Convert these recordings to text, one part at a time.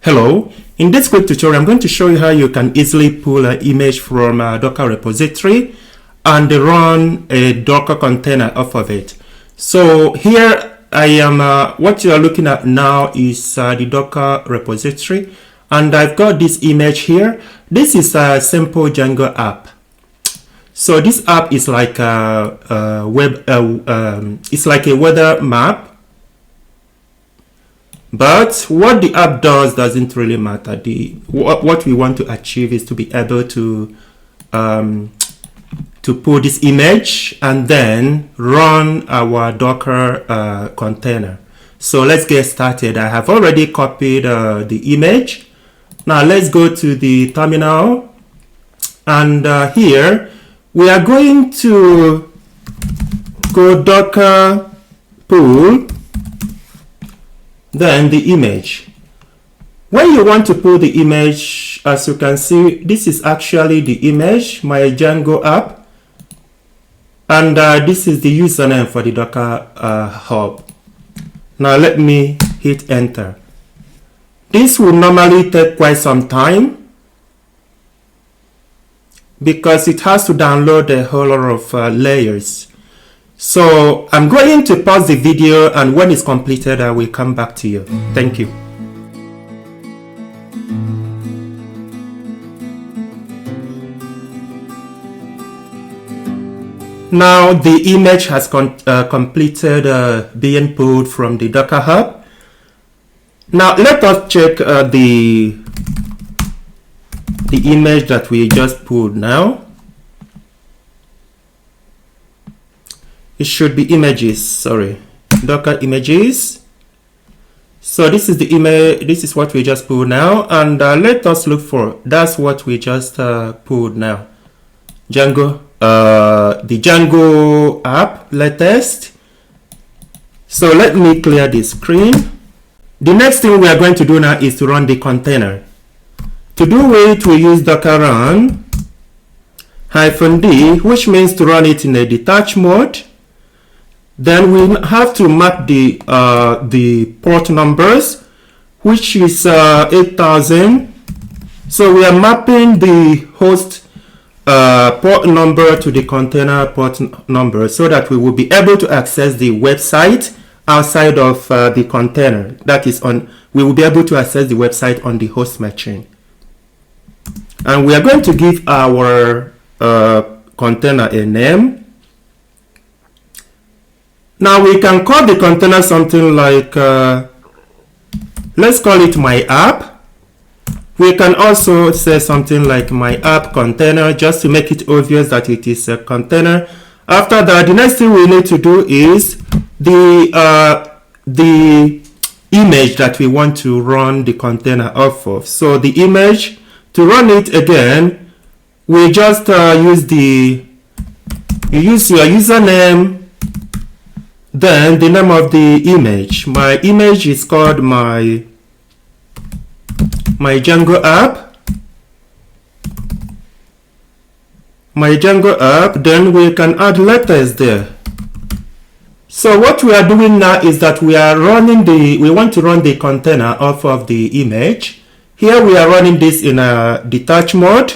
Hello, in this quick tutorial I'm going to show you how you can easily pull an image from a Docker repository and run a Docker container off of it. So here I am, what you are looking at now is the Docker repository, and I've got this image here. This is a simple Django app. So this app is like a it's like a weather map. But what the app does doesn't really matter. What we want to achieve is to be able to pull this image and then run our Docker container. So let's get started. I have already copied the image. Now let's go to the terminal, and here we are going to go Docker pull, then the image. When you want to pull the image, as you can see, this is actually the image, my Django app, and this is the username for the Docker hub. Now let me hit enter. This will normally take quite some time because it has to download a whole lot of layers. So I'm going to pause the video, and when it's completed, I will come back to you. Thank you. Now the image has completed being pulled from the Docker Hub. Now let us check the image that we just pulled now. It should be images, sorry, Docker images. So this is the image, this is what we just pulled now, and let us look for, that's what we just pulled now. Django, the Django app latest. So let me clear the screen. The next thing we are going to do now is to run the container. To do it, we use Docker run -d, which means to run it in a detached mode. Then we have to map the port numbers, which is 8000. So we are mapping the host port number to the container port number so that we will be able to access the website outside of the container. That is we will be able to access the website on the host machine. And we are going to give our container a name. Now we can call the container something like, let's call it my app. We can also say something like my app container, just to make it obvious that it is a container. After that, the next thing we need to do is the image that we want to run the container off of. So the image, to run it again, we just you use your username, then the name of the image. My image is called my Django app. My Django app, then we can add letters there. So what we are doing now is that we want to run the container off of the image. Here we are running this in a detached mode,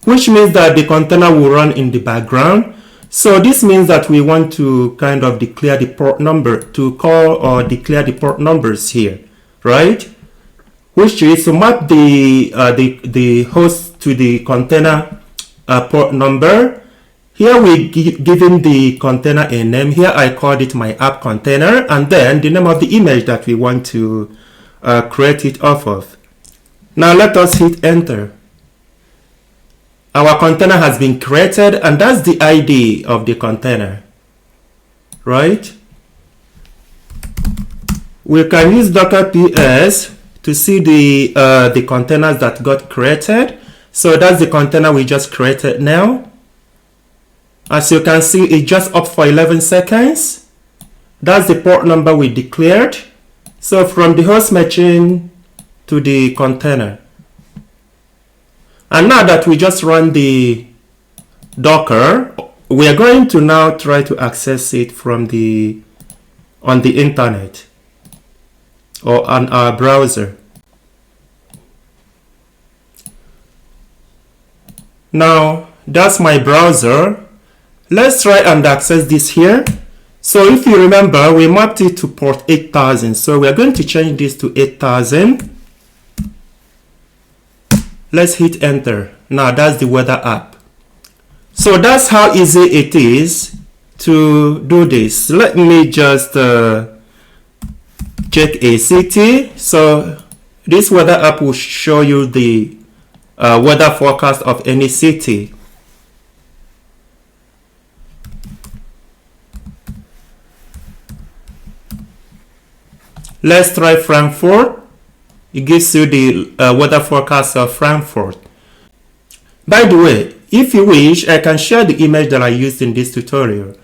which means that the container will run in the background. So this means that we want to kind of declare the port number, to call or declare the port numbers here, right? Which is to map the host to the container port number. Here we given the container a name. Here I called it my app container, and then the name of the image that we want to create it off of. Now let us hit enter. Our container has been created, and that's the ID of the container, right? We can use Docker PS to see the containers that got created. So that's the container we just created now. As you can see, it just up for 11 seconds. That's the port number we declared. So from the host machine to the container. And now that we just run the Docker, we are going to now try to access it from on the internet. or on our browser. Now that's my browser. Let's try and access this here. So if you remember, we mapped it to port 8000. So we are going to change this to 8000. Let's hit enter. Now that's the weather app. So that's how easy it is to do this. Let me just check a city. So this weather app will show you the weather forecast of any city. Let's try Frankfurt. It gives you the weather forecast of Frankfurt. By the way, if you wish, I can share the image that I used in this tutorial.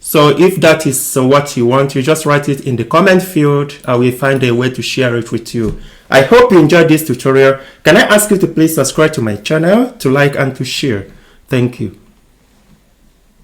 So if that is what you want, you just write it in the comment field. I will find a way to share it with you. I hope you enjoyed this tutorial. Can I ask you to please subscribe to my channel, to like and to share? Thank you.